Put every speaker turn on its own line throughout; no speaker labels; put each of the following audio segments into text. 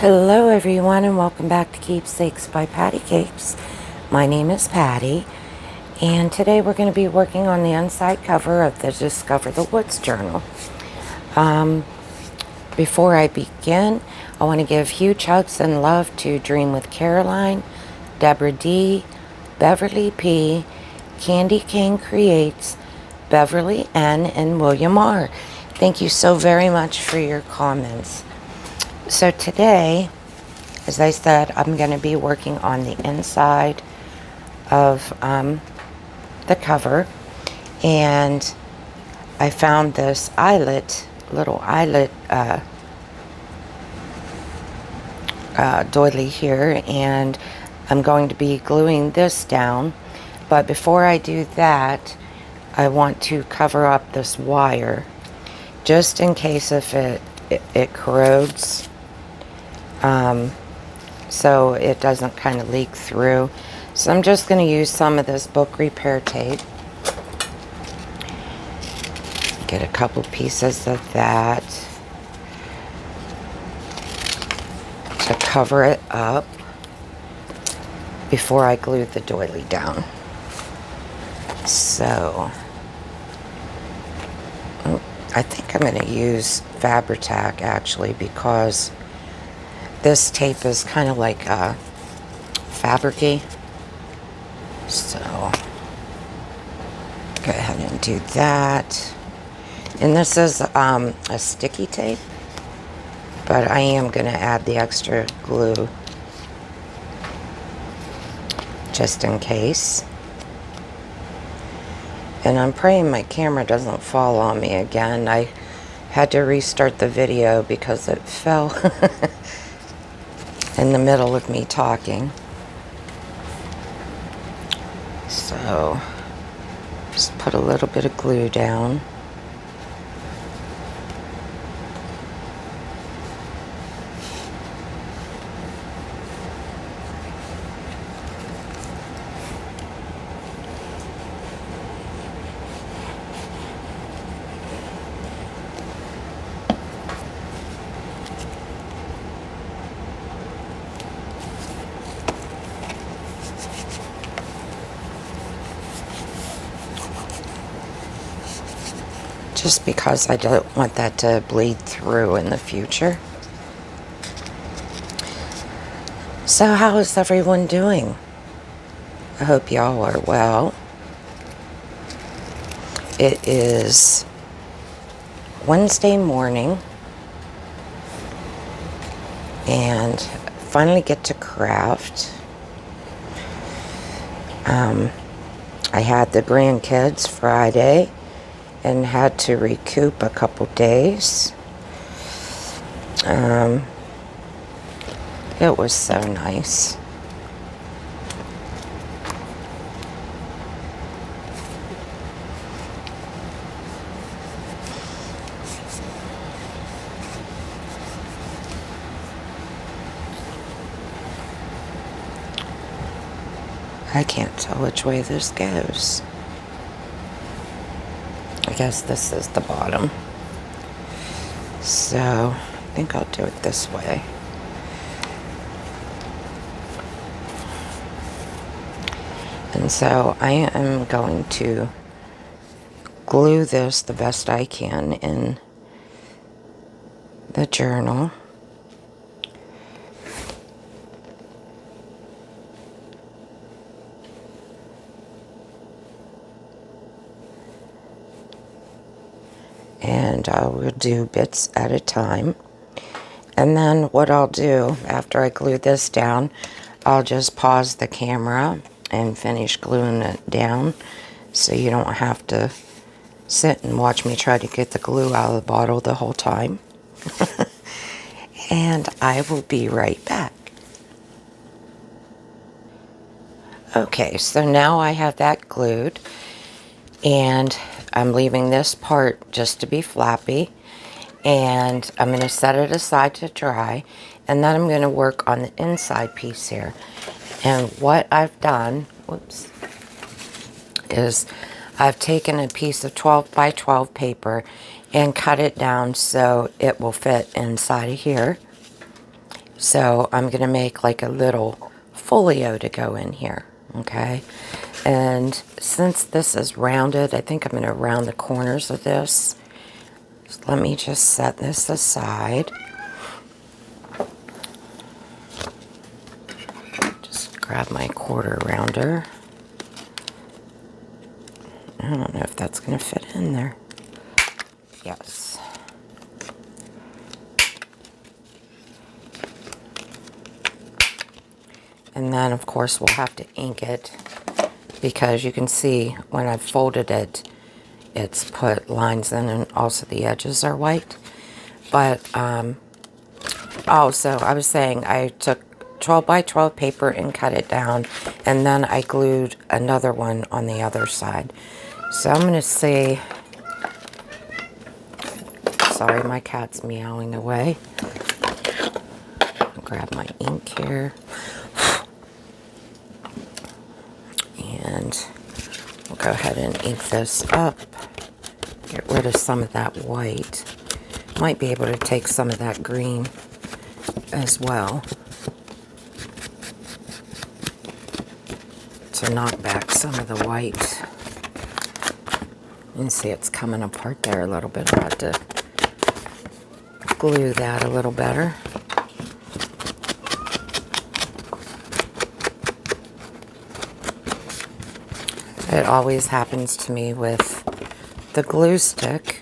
Hello everyone and welcome back to Keepsakes by Pattycakes. My name is Patty and today we're going to be working on the inside cover of the Discover the Woods journal. Before I begin, I want to give huge hugs and love to Dream with Caroline, Deborah D, Beverly P, Candy King Creates, Beverly N, and William R. Thank you so very much for your comments. So today, as I said, I'm going to be working on the inside of the cover, and I found this little eyelet doily here, and I'm going to be gluing this down. But before I do that, I want to cover up this wire, just in case if it corrodes. So it doesn't kind of leak through. So I'm just going to use some of this book repair tape. Get a couple pieces of that to cover it up before I glue the doily down. So I think I'm going to use Fabri-Tac actually, because this tape is kind of like fabric-y. So go ahead and do that. And this is a sticky tape, but I am going to add the extra glue just in case. And I'm praying my camera doesn't fall on me again. I had to restart the video because it fell in the middle of me talking. So just put a little bit of glue down. Just because I don't want that to bleed through in the future. So how is everyone doing? I hope y'all are well. It is Wednesday morning, and finally get to craft. I had the grandkids Friday and had to recoup a couple days. It was so nice. I can't tell which way this goes. I guess this is the bottom. So I think I'll do it this way. And so I am going to glue this the best I can in the journal. And I will do bits at a time. And then what I'll do after I glue this down, I'll just pause the camera and finish gluing it down, so you don't have to sit and watch me try to get the glue out of the bottle the whole time. And I will be right back. Okay, so now I have that glued, and I'm leaving this part just to be flappy, and I'm going to set it aside to dry, and then I'm going to work on the inside piece here. And what I've done, is I've taken a piece of 12 by 12 paper and cut it down so it will fit inside of here. So I'm going to make like a little folio to go in here, okay? And since this is rounded, I think I'm going to round the corners of this. So let me just set this aside. Just grab my quarter rounder. I don't know if that's going to fit in there. Yes. And then, of course, we'll have to ink it because you can see when I've folded it, it's put lines in and also the edges are white. But, oh, so I was saying I took 12 by 12 paper and cut it down, and then I glued another one on the other side. So I'm going to see, sorry, my cat's meowing away. I'll grab my ink here. And we'll go ahead and ink this up. Get rid of some of that white. Might be able to take some of that green as well to knock back some of the white. You can see it's coming apart there a little bit. I'll have to glue that a little better. It always happens to me with the glue stick.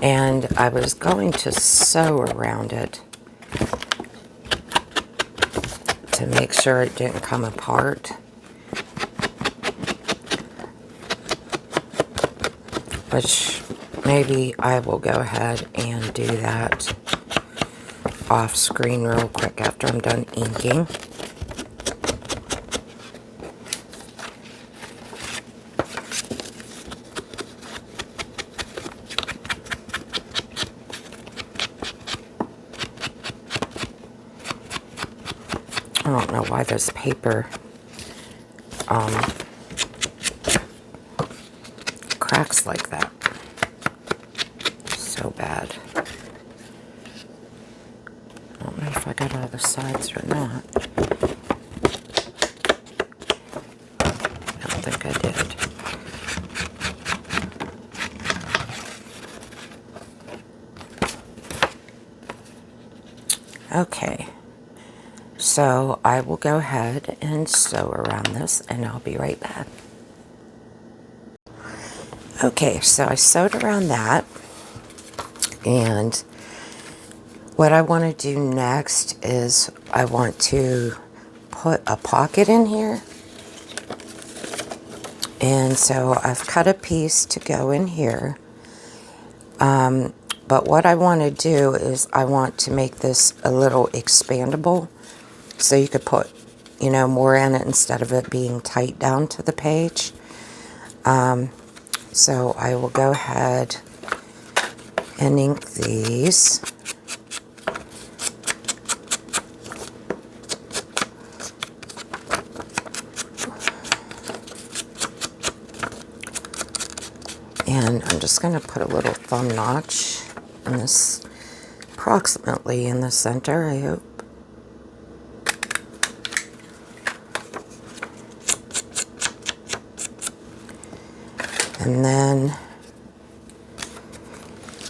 And I was going to sew around it to make sure it didn't come apart. Which maybe I will go ahead and do that off screen real quick after I'm done inking. I don't know why this paper cracks like that. So bad. I don't know if I got all the sides or not. I don't think I did. Okay. So I will go ahead and sew around this, and I'll be right back. Okay, so I sewed around that, and what I want to do next is I want to put a pocket in here. And so I've cut a piece to go in here. But what I want to do is I want to make this a little expandable. So you could put, you know, more in it instead of it being tight down to the page. So I will go ahead and ink these. And I'm just going to put a little thumb notch in this, approximately in the center, I hope. And then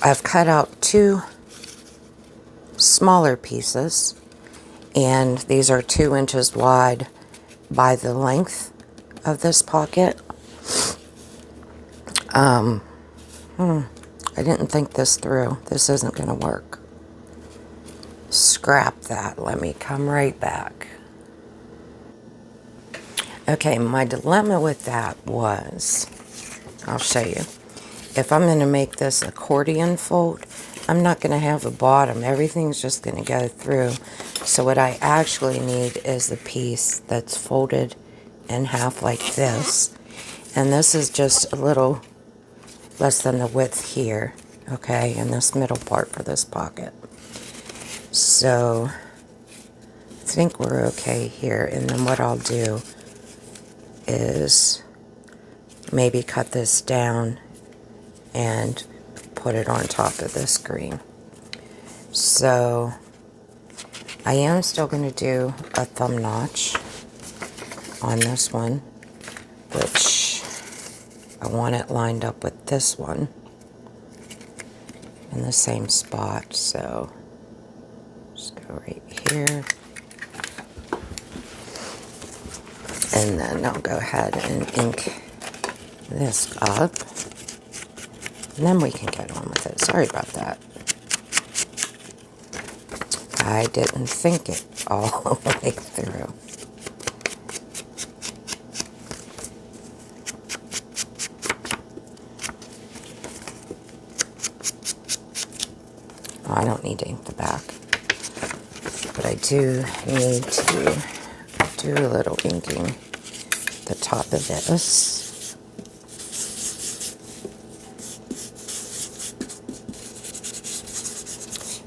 I've cut out 2 smaller pieces, and these are 2 inches wide by the length of this pocket. I didn't think this through. This isn't going to work. Scrap that. Let me come right back. Okay, my dilemma with that was, I'll show you. If I'm going to make this accordion fold, I'm not going to have a bottom. Everything's just going to go through. So what I actually need is the piece that's folded in half like this. And this is just a little less than the width here, okay, in this middle part for this pocket. So I think we're okay here. And then what I'll do is maybe cut this down and put it on top of this green. So I am still going to do a thumb notch on this one, which I want it lined up with this one in the same spot, so just go right here. And then I'll go ahead and ink this up. And then we can get on with it. Sorry about that. I didn't think it all the way through. Oh, I don't need to ink the back. But I do need to do a little inking the top of this.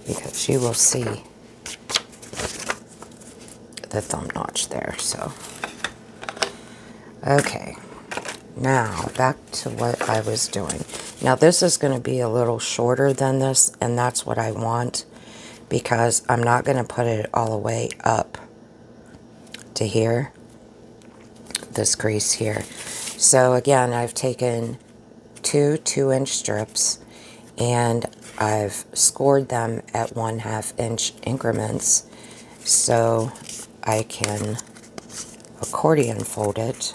Because you will see the thumb notch there, so. Okay, now back to what I was doing. Now this is going to be a little shorter than this, and that's what I want, because I'm not going to put it all the way up to here, this crease here. So again, I've taken two 2-inch strips and I've scored them at 1/2 inch increments so I can accordion fold it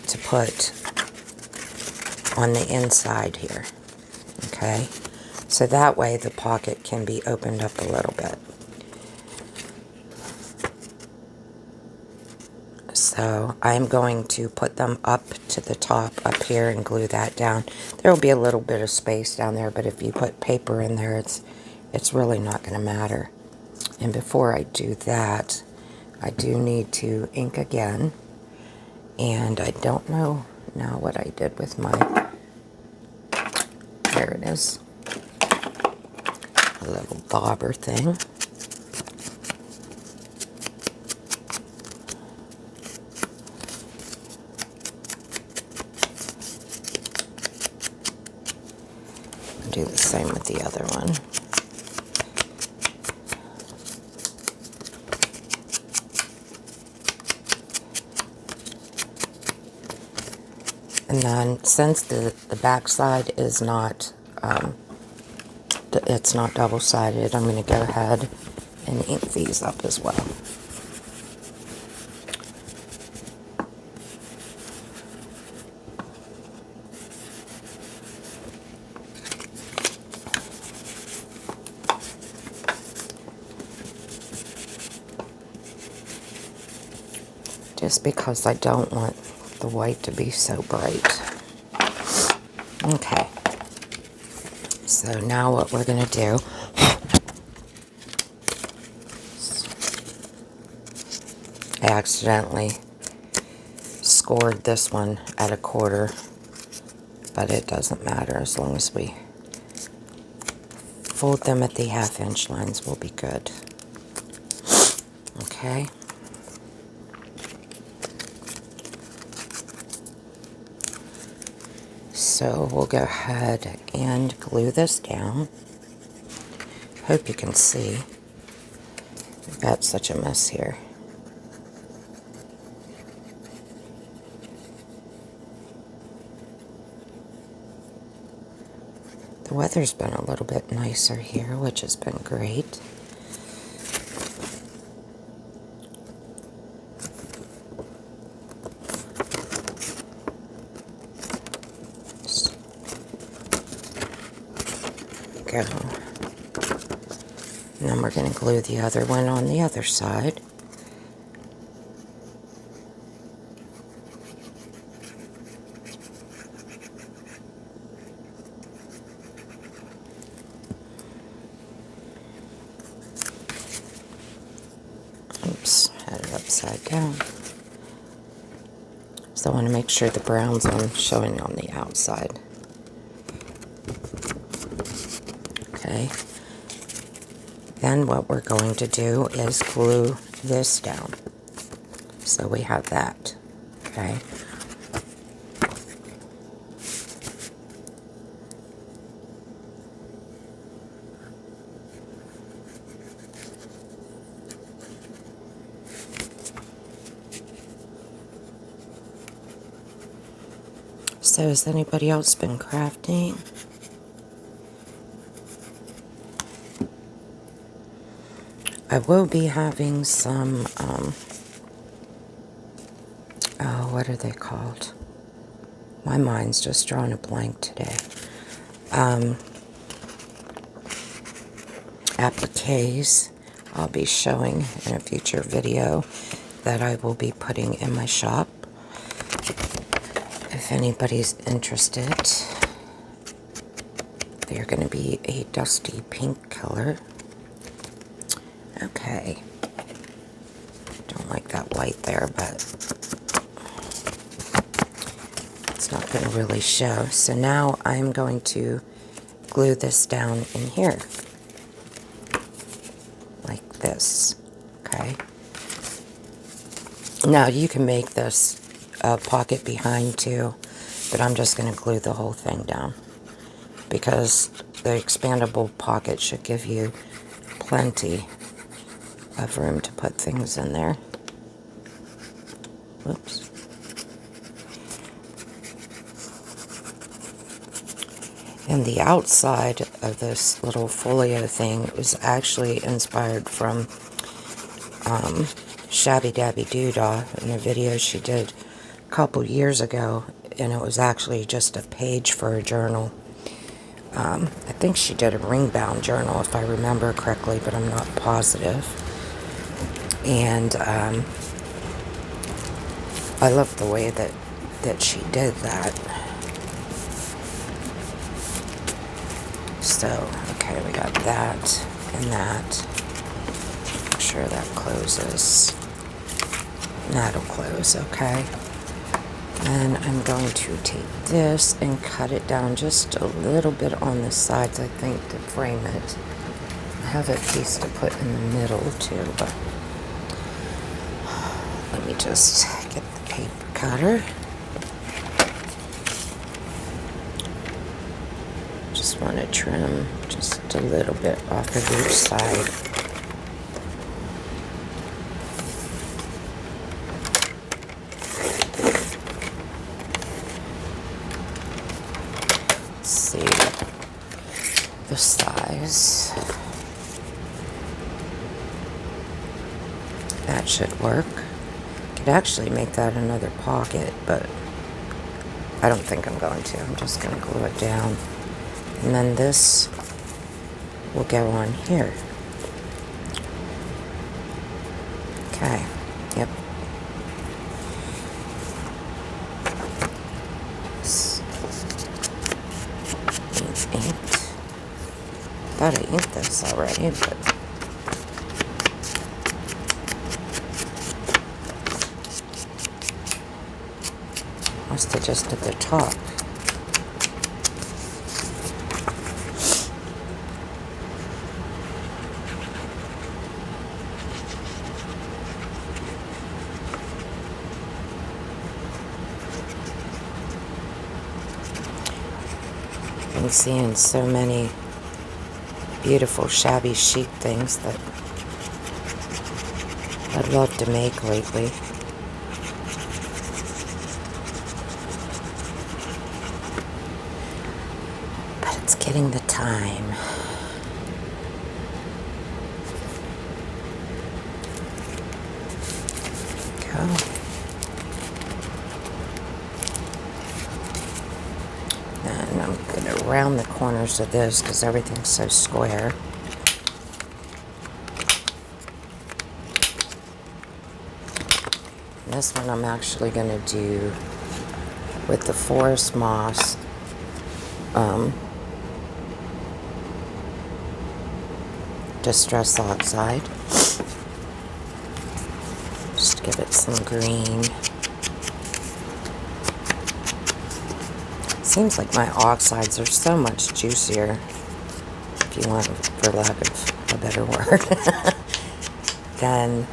to put on the inside here. Okay, so that way the pocket can be opened up a little bit. So I'm going to put them up to the top up here and glue that down. There will be a little bit of space down there, but if you put paper in there, it's really not going to matter. And before I do that, I do need to ink again. And I don't know now what I did with my, there it is, a little bobber thing. Do the same with the other one. And then since the back side is not, it's not double-sided, I'm going to go ahead and ink these up as well. Just because I don't want the white to be so bright. Okay. So now what we're going to do, I accidentally scored this one at 1/4, but it doesn't matter as long as we fold them at the 1/2 inch lines, we'll be good. Okay. So we'll go ahead and glue this down. Hope you can see. We've got such a mess here. The weather's been a little bit nicer here, which has been great. Go. And then we're going to glue the other one on the other side. Oops, had it upside down. So I want to make sure the brown's showing on the outside. Okay. Then what we're going to do is glue this down. So we have that. Okay. So has anybody else been crafting? I will be having some, oh, what are they called? My mind's just drawing a blank today. Appliques I'll be showing in a future video that I will be putting in my shop. If anybody's interested, they're going to be a dusty pink color. Okay. Don't like that white there, but it's not going to really show. So now I'm going to glue this down in here. Like this. Okay. Now you can make this a pocket behind too, but I'm just going to glue the whole thing down because the expandable pocket should give you plenty of room to put things in there. Whoops. And the outside of this little folio thing was actually inspired from Shabby Dabby Doodah in a video she did a couple years ago, and it was actually just a page for a journal. I think she did a ring-bound journal if I remember correctly, but I'm not positive. And I love the way that she did that. So, okay, we got that and that. Make sure that closes. And that'll close, okay. And I'm going to take this and cut it down just a little bit on the sides, I think, to frame it. I have a piece to put in the middle too, but let me just get the paper cutter. Just want to trim just a little bit off of each side. Let's see the size. That should work. Could actually make that another pocket, but I don't think I'm going to. I'm just going to glue it down. And then this will go on here. Okay. Yep. Inked. Thought I inked this already, but must have just at the top. I'm seeing so many beautiful shabby chic things that I'd love to make lately. But it's getting the time. Go. And I'm going to round the corners of this because everything's so square. And this one I'm actually going to do with the forest moss. Distress oxide. Just give it some green. Seems like my oxides are so much juicier, if you want, for lack of a better word, than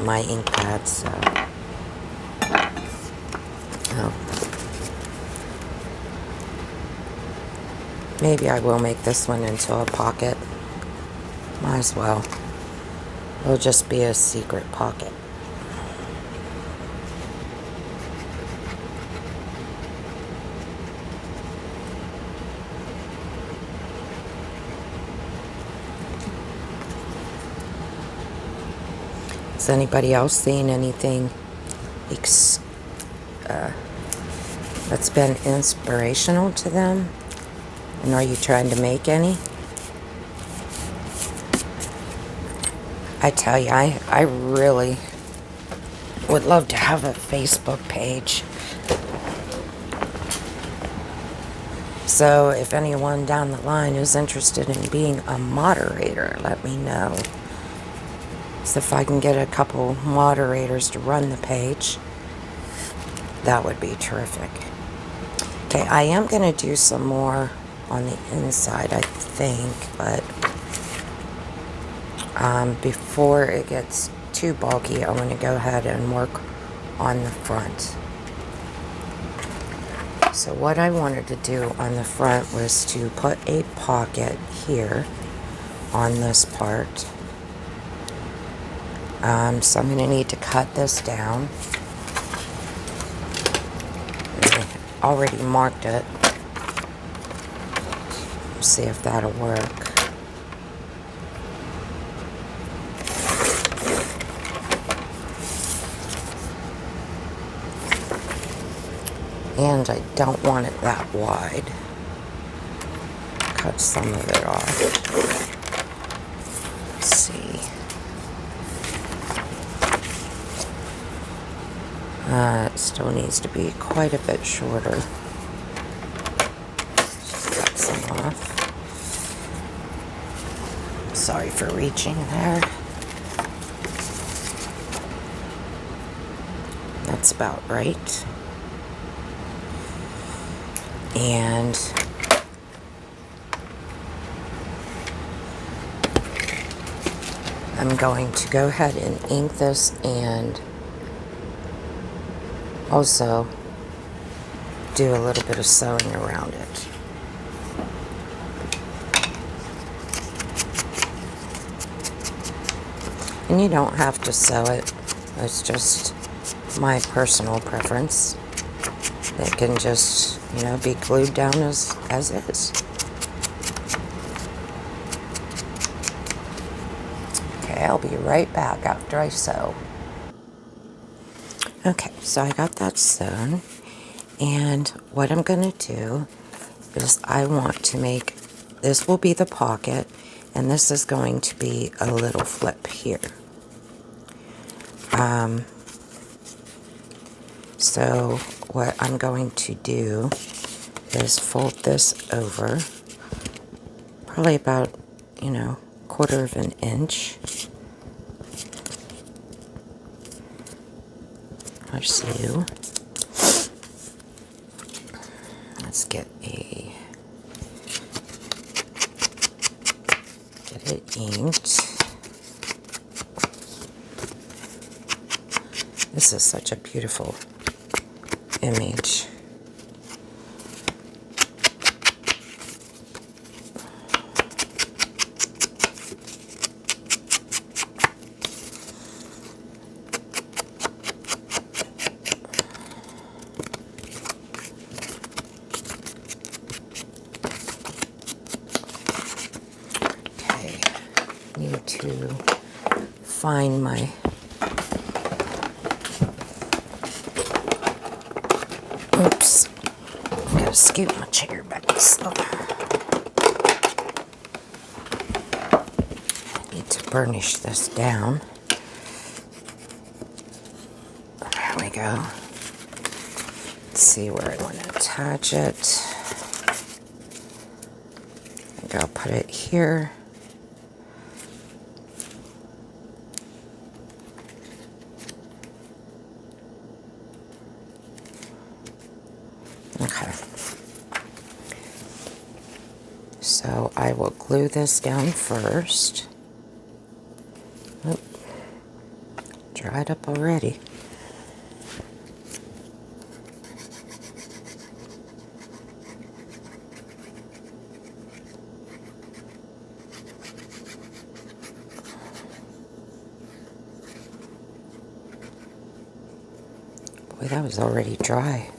my ink pads. So, oh. Maybe I will make this one into a pocket. Might as well. It'll just be a secret pocket. Is anybody else seeing anything that's been inspirational to them? And are you trying to make any? I tell you, I really would love to have a Facebook page. So if anyone down the line is interested in being a moderator, let me know. So if I can get a couple moderators to run the page, that would be terrific. Okay, I am going to do some more on the inside, I think, but before it gets too bulky, I'm going to go ahead and work on the front. So what I wanted to do on the front was to put a pocket here on this part. So I'm going to need to cut this down. I already marked it. See if that'll work. And I don't want it that wide. Cut some of it off. Let's see. It still needs to be quite a bit shorter. Just cut some off. Sorry for reaching there. That's about right. And I'm going to go ahead and ink this and also do a little bit of sewing around it. And you don't have to sew it. It's just my personal preference. It can just, be glued down as is. Okay, I'll be right back after I sew. Okay, so I got that sewn, and what I'm going to do is I want to make, this will be the pocket, and this is going to be a little flip here. So what I'm going to do is fold this over, probably about, 1/4 of an inch. Or so. Let's get it inked. This is such a beautiful image. Need to find my oops, I gotta scoot my chair back so I need to burnish this down. There we go. Let's see where I want to attach it. I think I'll put it here. Okay, so I will glue this down first. Oop, dried up already. Boy, that was already dry.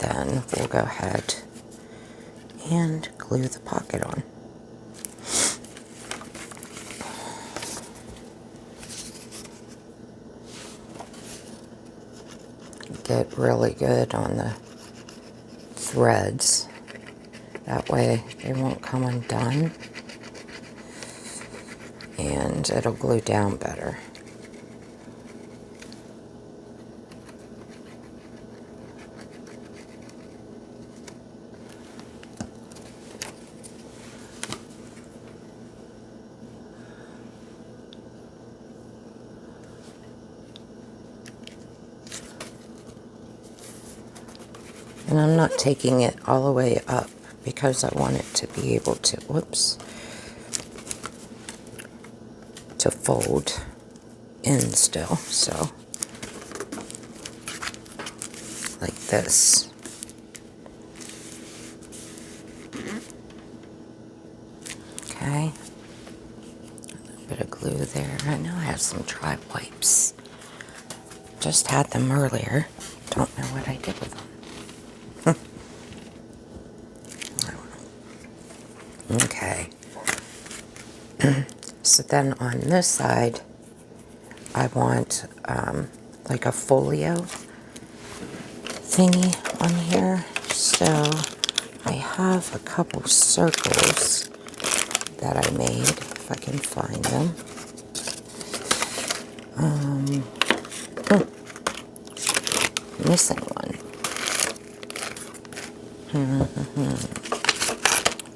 then we'll go ahead and glue the pocket on. Get really good on the threads. That way they won't come undone and it'll glue down better. And I'm not taking it all the way up because I want it to be able to, whoops, to fold in still. So, like this. Okay. A little bit of glue there. I know I have some dry wipes. Just had them earlier. Don't know what I did with them. Okay. So then on this side, I want like a folio thingy on here. So I have a couple circles that I made, if I can find them. Missing one.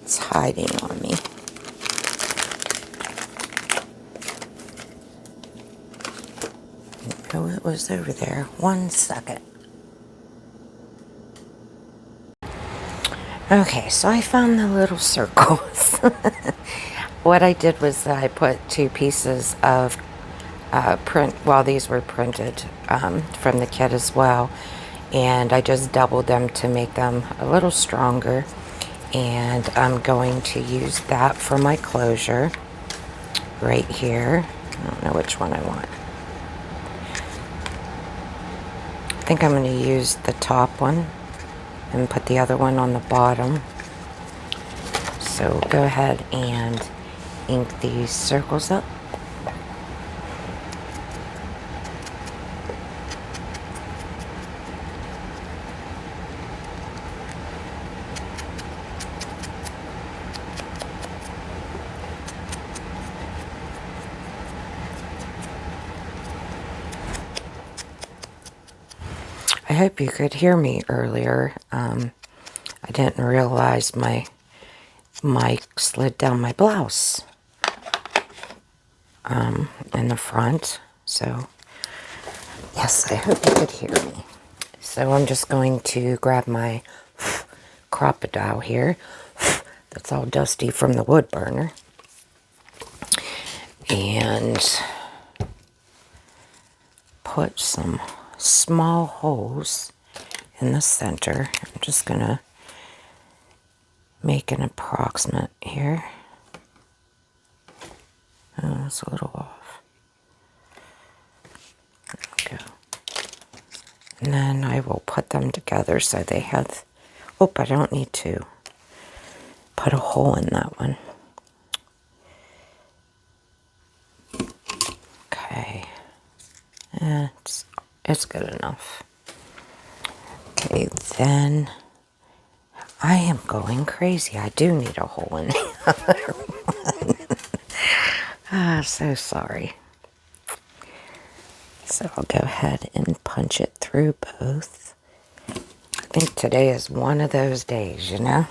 It's hiding on me. Oh, it was over there. 1 second. Okay, so I found the little circles. What I did was I put 2 pieces of print, well, these were printed from the kit as well, and I just doubled them to make them a little stronger, and I'm going to use that for my closure right here. I don't know which one I want. I think I'm going to use the top one and put the other one on the bottom. So go ahead and ink these circles up. I hope you could hear me earlier. I didn't realize my mic slid down my blouse in the front. So, yes, I hope you could hear me. So I'm just going to grab my crocodile here. That's all dusty from the wood burner. And put some small holes in the center. I'm just going to make an approximate here. Oh, it's a little off. There we go. And then I will put them together so they have... Oh, I don't need to put a hole in that one. Okay. It's good enough. Okay, then I am going crazy. I do need a hole in the other one. So sorry. So I'll go ahead and punch it through both. I think today is one of those days, you know?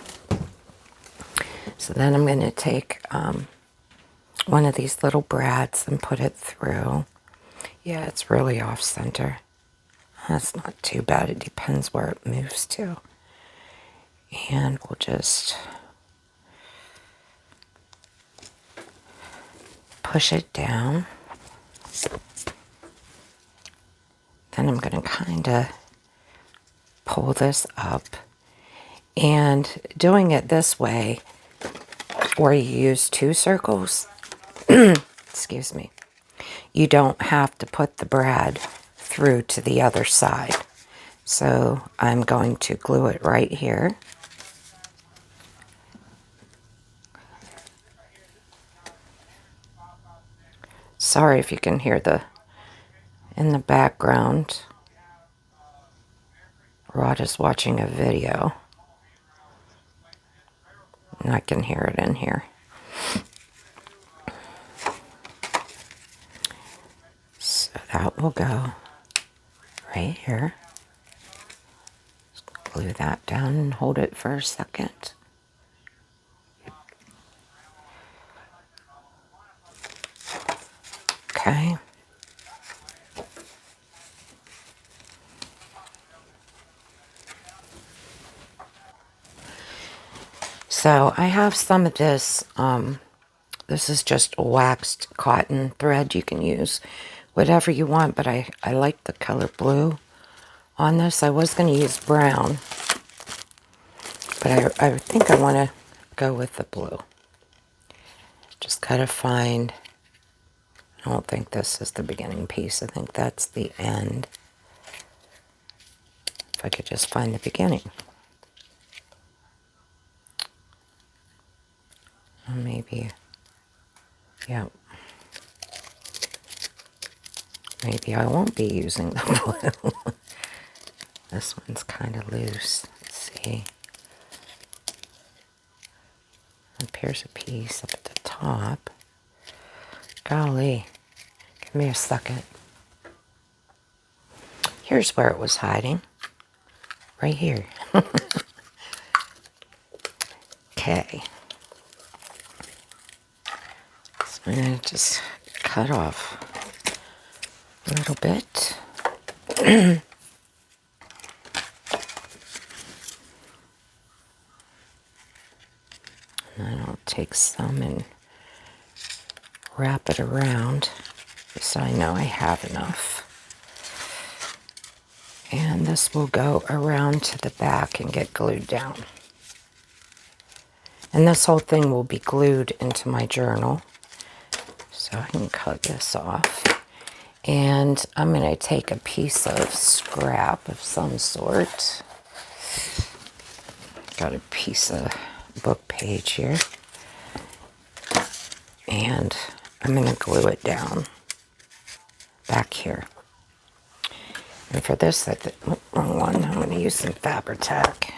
So then I'm going to take one of these little brads and put it through. Yeah, it's really off center. That's not too bad. It depends where it moves to. And we'll just push it down. Then I'm going to kind of pull this up. And doing it this way, where you use 2 circles, excuse me, you don't have to put the brad through to the other side. So I'm going to glue it right here. Sorry if you can hear in the background. Rod is watching a video. And I can hear it in here. So that will go right here. Just glue that down and hold it for a second. Okay. So I have some of this, this is just waxed cotton thread. You can use whatever you want, but I like the color blue on this. I was going to use brown, but I think I want to go with the blue. Just gotta find, I don't think this is the beginning piece. I think that's the end. If I could just find the beginning. Or maybe, yeah. Maybe I won't be using the blue. This one's kind of loose. Let's see. Appears a piece up at the top. Golly. Give me a second. Here's where it was hiding. Right here. Okay. So I'm going to just cut off a little bit. And then I'll take some and wrap it around so I know I have enough. And this will go around to the back and get glued down. And this whole thing will be glued into my journal. So I can cut this off. And I'm going to take a piece of scrap of some sort. Got a piece of book page here. And I'm going to glue it down back here. And for this, wrong one, I'm going to use some Fabri-Tac.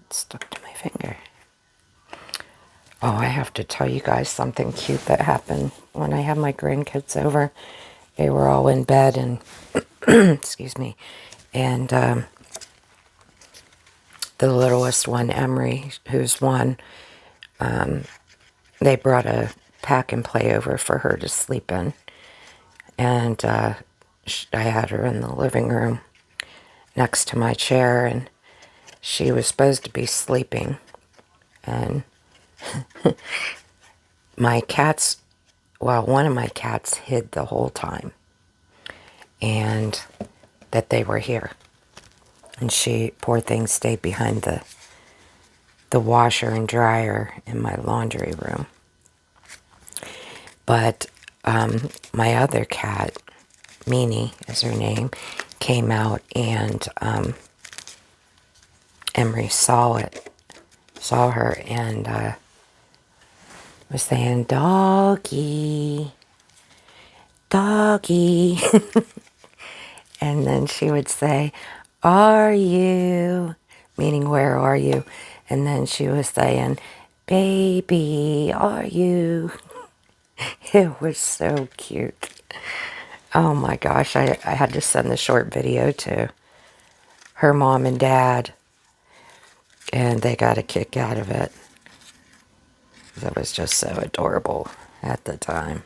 It's stuck to my finger. Oh, I have to tell you guys something cute that happened when I had my grandkids over. They were all in bed and, excuse me, and the littlest one, Emery, who's one, they brought a pack and play over for her to sleep in. And I had her in the living room next to my chair, and she was supposed to be sleeping. And my cats, well, one of my cats hid the whole time, and that they were here. And she, poor thing, stayed behind the washer and dryer in my laundry room. But my other cat, Meanie is her name, came out, and Emery saw her, and was saying, "Doggy, doggy." And then she would say, "Are you?" Meaning, where are you? And then she was saying, "Baby, are you?" It was so cute. Oh my gosh, I had to send the short video to her mom and dad, and they got a kick out of it. It was just so adorable at the time.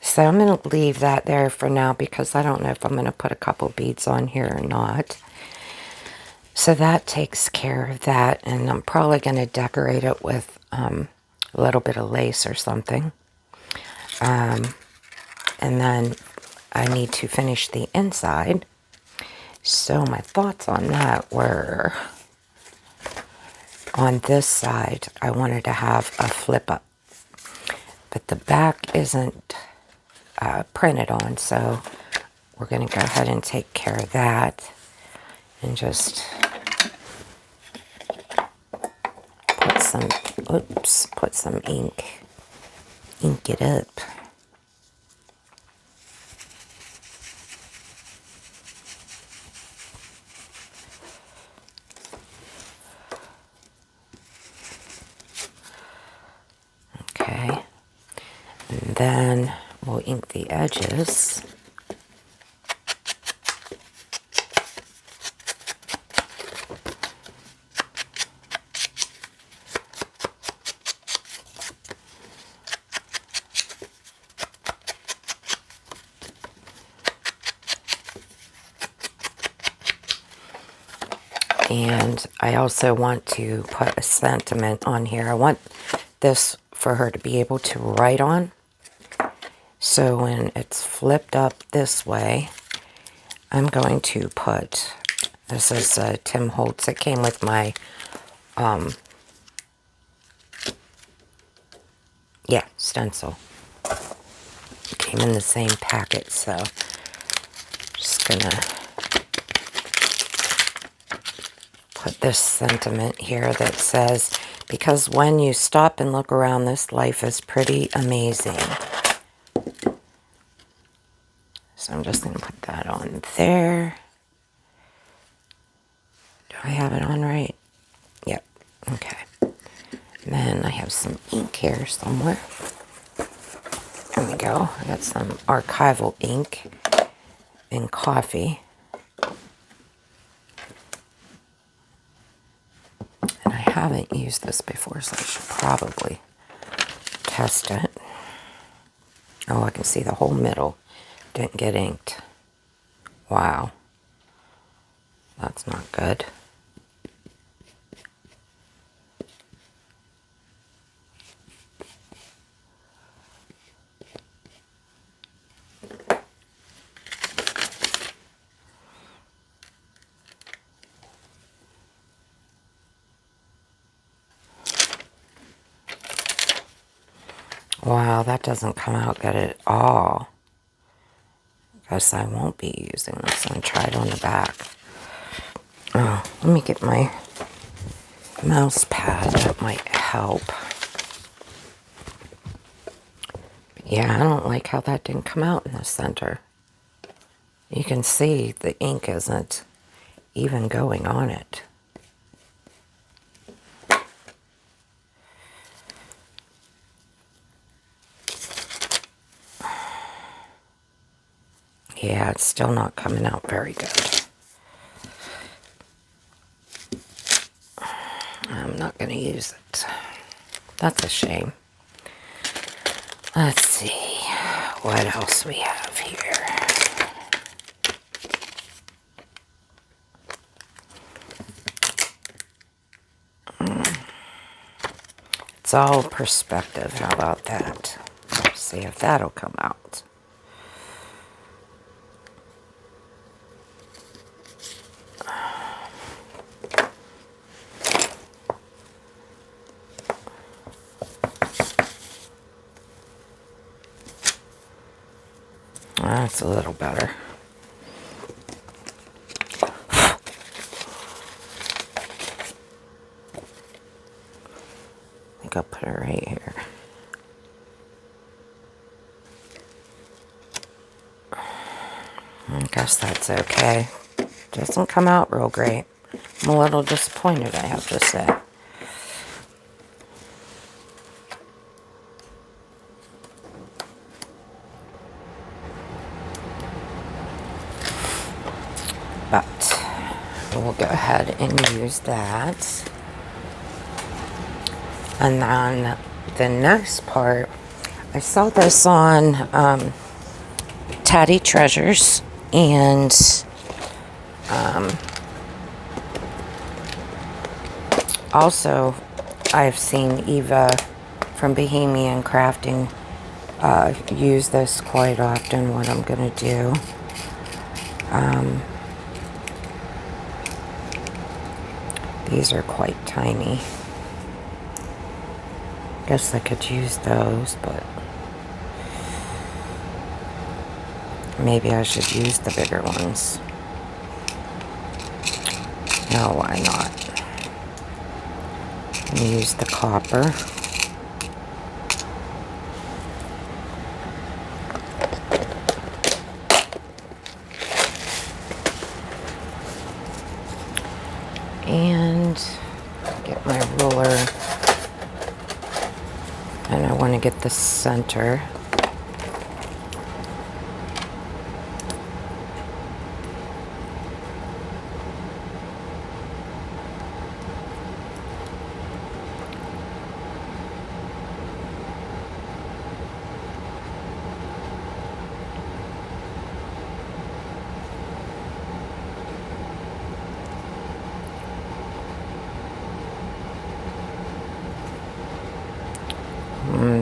So I'm going to leave that there for now because I don't know if I'm going to put a couple beads on here or not. So that takes care of that, and I'm probably going to decorate it with a little bit of lace or something. And then I need to finish the inside. So my thoughts on that were, on this side, I wanted to have a flip up, but the back isn't printed on, so we're going to go ahead and take care of that and just put some ink it up. Okay, and then we'll ink the edges. And I also want to put a sentiment on here. I want this for her to be able to write on. So when it's flipped up this way, I'm going to put, this is Tim Holtz. It came with my, stencil. It came in the same packet, so just gonna put this sentiment here that says, because when you stop and look around, this life is pretty amazing. So I'm just going to put that on there. Do I have it on right? Yep. Okay. And then I have some ink here somewhere. There we go. I got some archival ink in coffee. And I haven't used this before, so I should probably test it. Oh, I can see the whole middle didn't get inked. Wow. That's not good. Wow, that doesn't come out good at all. Guess I won't be using this one. Try it on the back. Oh, let me get my mouse pad. That might help. But yeah, I don't like how that didn't come out in the center. You can see the ink isn't even going on it. Yeah, it's still not coming out very good. I'm not going to use it. That's a shame. Let's see what else we have here. It's all perspective. How about that? Let's see if that'll come out. That's a little better. I think I'll put it right here. I guess that's okay. Doesn't come out real great. I'm a little disappointed, I have to say. But we'll go ahead and use that. And then the next part, I saw this on Tatty Treasures, and also I've seen Eva from Bohemian Crafting use this quite often. What I'm going to do, these are quite tiny. Guess I could use those, but Maybe I should use the bigger ones. No, why not? Use the copper. And get my ruler. And I want to get the center.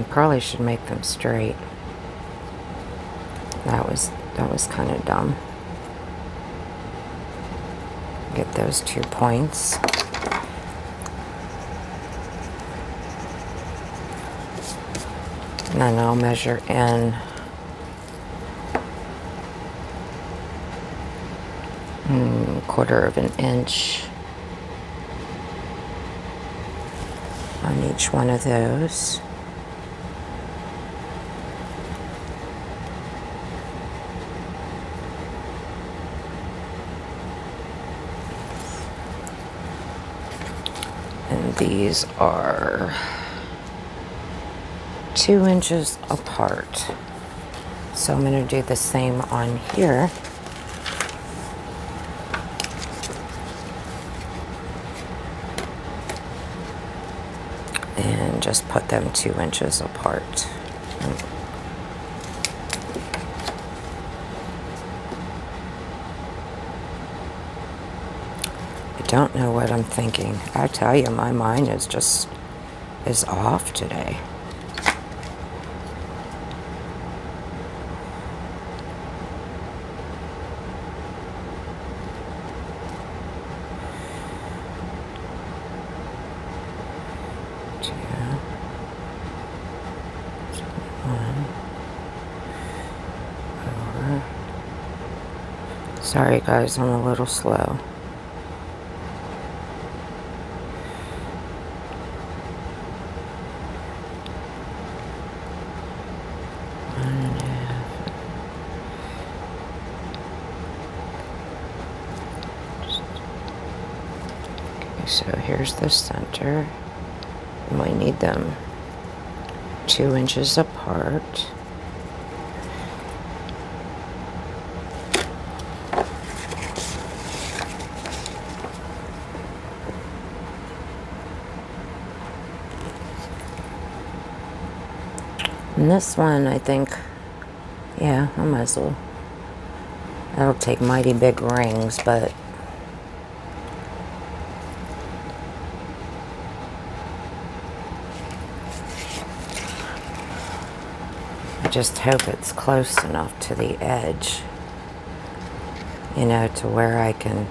Probably should make them straight. That was kind of dumb. Get those 2 points. And then I'll measure in a 1/4 of an inch on each one of those. And these are 2 inches apart. So I'm going to do the same on here. And just put them 2 inches apart. I don't know what I'm thinking. I tell you, my mind is off today. Sorry guys, I'm a little slow. Okay, so here's the center. And we need them 2 inches apart. And this one, I think, yeah, I might as well. That'll take mighty big rings, but I just hope it's close enough to the edge, you know, to where I can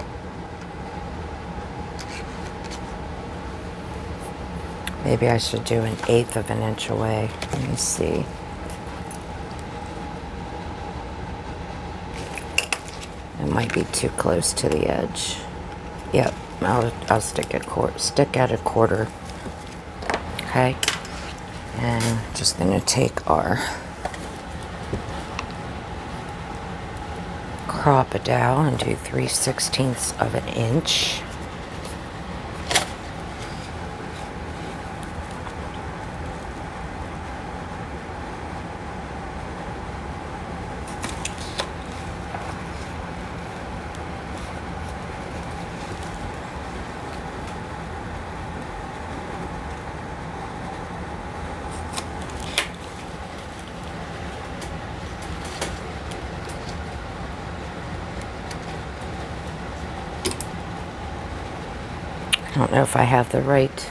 maybe I should do 1/8 of an inch away. Let me see. It might be too close to the edge. Yep, I'll stick at 1/4. Okay, and just gonna take our crop-a-dow and do 3/16 of an inch. I don't know if I have the right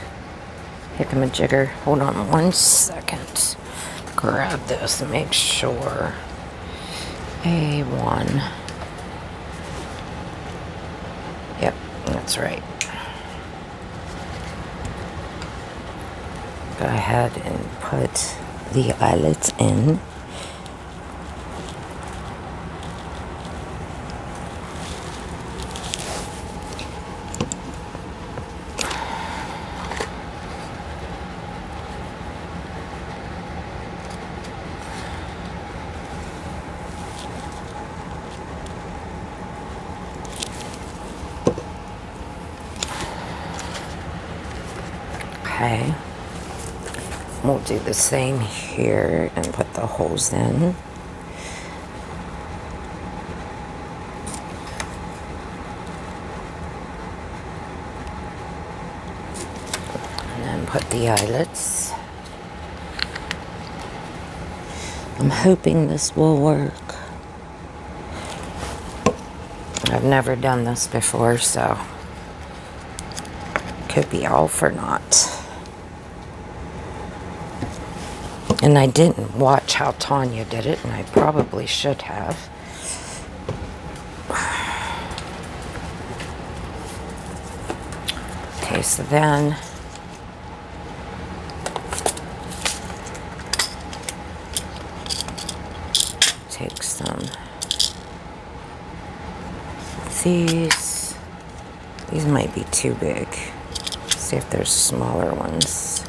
hickam-a-jigger. Hold on 1 second. Grab this and make sure. A1. Yep, that's right. Go ahead and put the eyelets in. Okay. We'll do the same here and put the holes in. And then put the eyelets. I'm hoping this will work. I've never done this before, so could be all for naught. And I didn't watch how Tanya did it, and I probably should have. Okay, so then take some of these. These might be too big. See if there's smaller ones.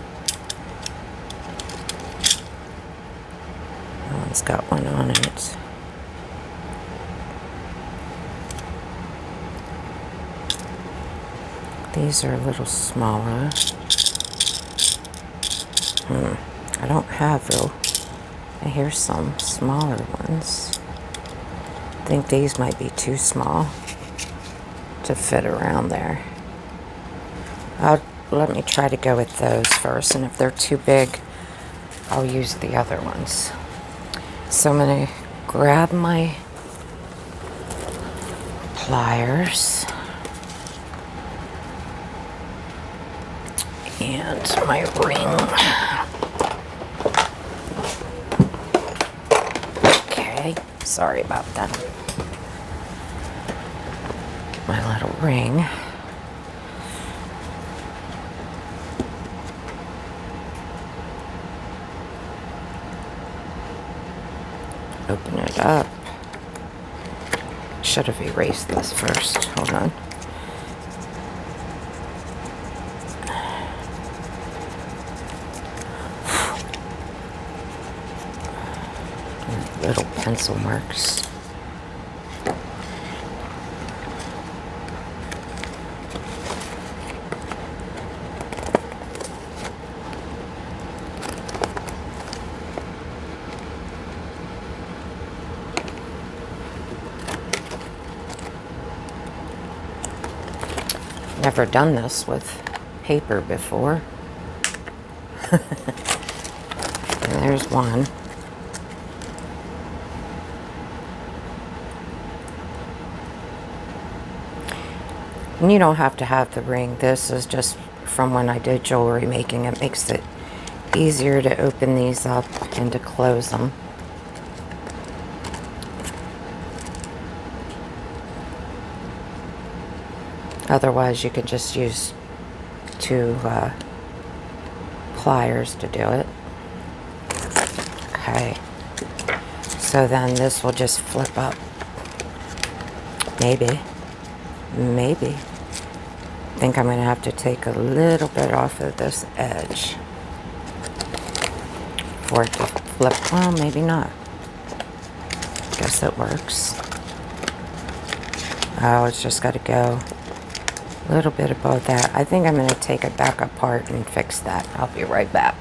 That one's got one on it. These are a little smaller. I don't have real. Here's some smaller ones. I think these might be too small to fit around there. Let me try to go with those first, and if they're too big, I'll use the other ones. So I'm going to grab my pliers and my ring. Okay, sorry about that. Get my little ring. Open it up. Should have erased this first. Hold on. Little pencil marks. Never done this with paper before. And there's one. And you don't have to have the ring. This is just from when I did jewelry making. It makes it easier to open these up and to close them. Otherwise, you can just use two pliers to do it. Okay. So then this will just flip up. Maybe. Maybe. I think I'm going to have to take a little bit off of this edge for it to flip. Well, maybe not. Guess it works. Oh, it's just got to go a little bit above that. I think I'm going to take it back apart and fix that. I'll be right back.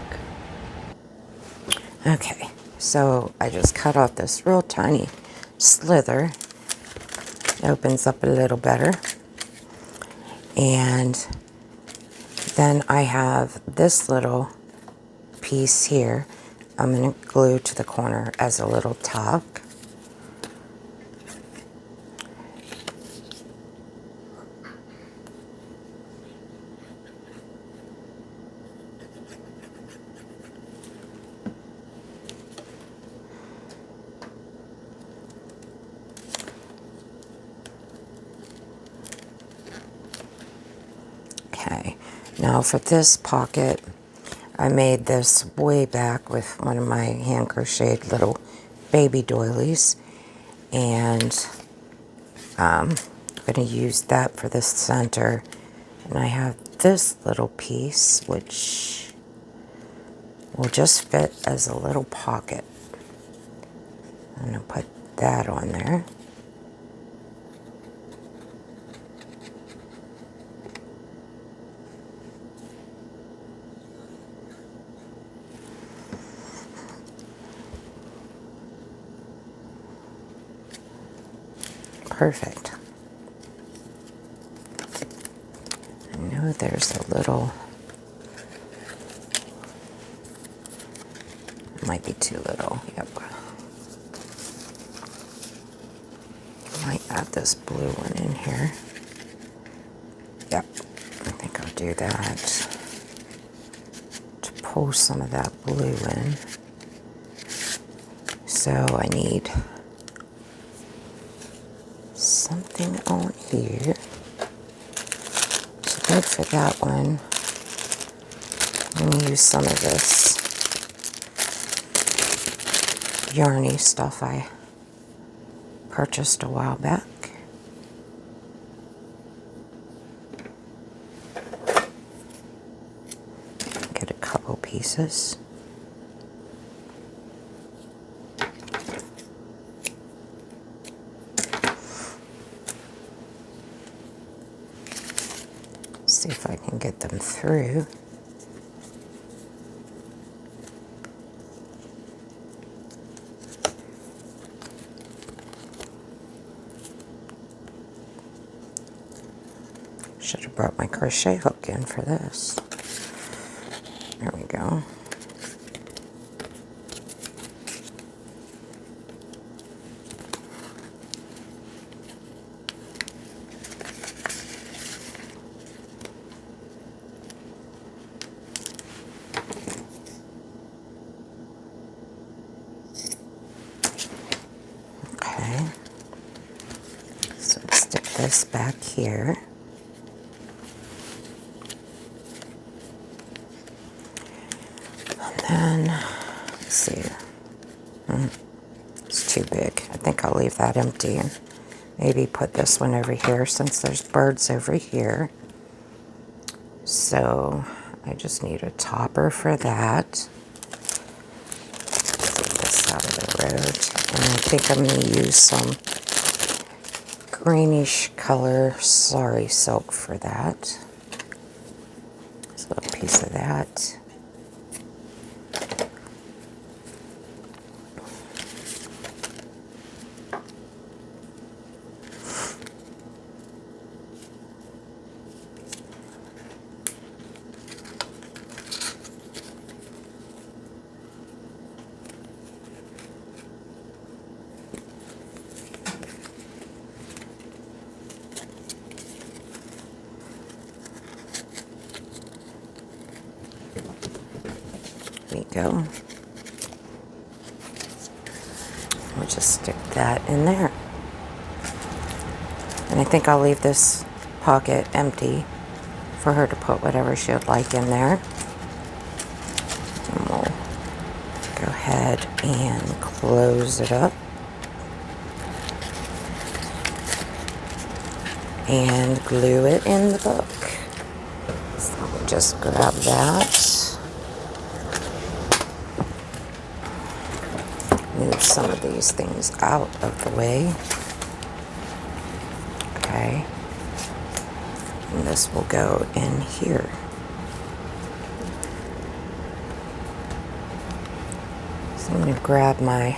Okay, so I just cut off this real tiny slither. It opens up a little better. And then I have this little piece here. I'm going to glue to the corner as a little top. Okay, now for this pocket, I made this way back with one of my hand crocheted little baby doilies, and I'm going to use that for the center. And I have this little piece which will just fit as a little pocket. I'm going to put that on there. perfect. I know there's a little, might be too little, yep. Might add this blue one in here. Yep, I think I'll do that. To pull some of that blue in. So I need something on here. So I think for that one, I'm going to use some of this yarny stuff I purchased a while back. Get a couple pieces. See if I can get them through. Should have brought my crochet hook in for this. There we go. Okay. So stick this back here. And let's see, it's too big. I think I'll leave that empty and maybe put this one over here since there's birds over here. So I just need a topper for that. Get this out of the road. And I think I'm going to use some greenish color sari silk for that. Just a little piece of that. There we go. We'll just stick that in there. And I think I'll leave this pocket empty for her to put whatever she would like in there. And we'll go ahead and close it up. And glue it in the book. So we'll just grab that. Move some of these things out of the way. Okay. And this will go in here. So I'm going to grab my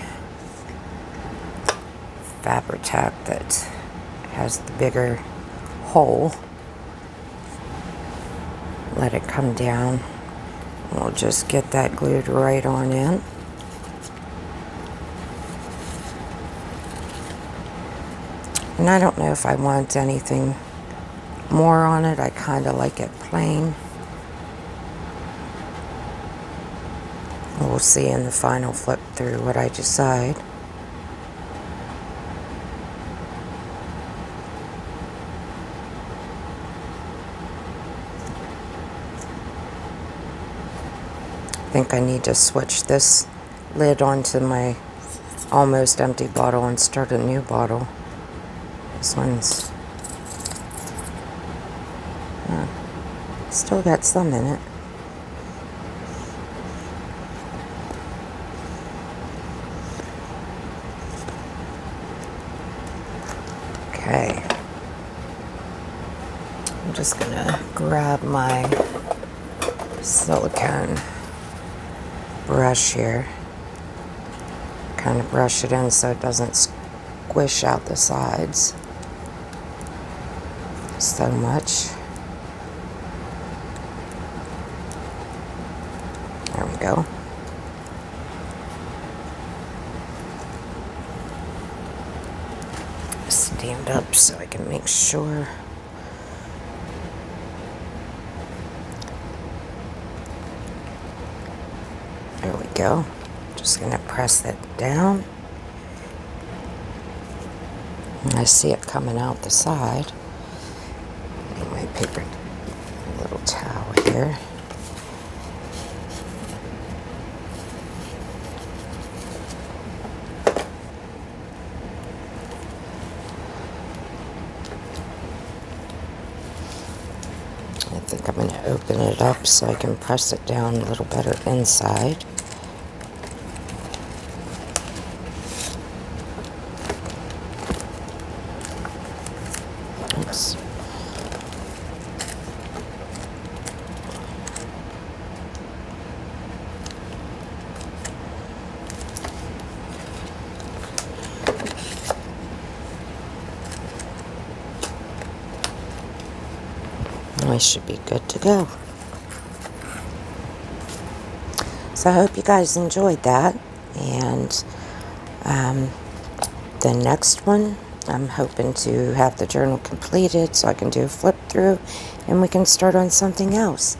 Fabri-Tac that has the bigger hole. Let it come down. We'll just get that glued right on in. And I don't know if I want anything more on it. I kind of like it plain. We'll see in the final flip through what I decide. I think I need to switch this lid onto my almost empty bottle and start a new bottle. This one's still got some in it. Okay. I'm just gonna grab my silicone brush here. Kind of brush it in so it doesn't squish out the sides. so much. There we go. Stand up so I can make sure. There we go. Just gonna press that down. I see it coming out the side. My paper, little towel here. I think I'm going to open it up so I can press it down a little better inside. Oops. I should be good to go. So I hope you guys enjoyed that, and the next one I'm hoping to have the journal completed so I can do a flip through and we can start on something else.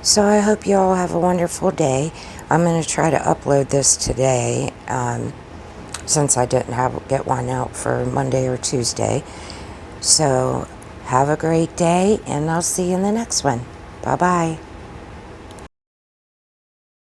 So I hope you all have a wonderful day. I'm going to try to upload this today since I didn't get one out for Monday or Tuesday. So have a great day, and I'll see you in the next one. Bye-bye.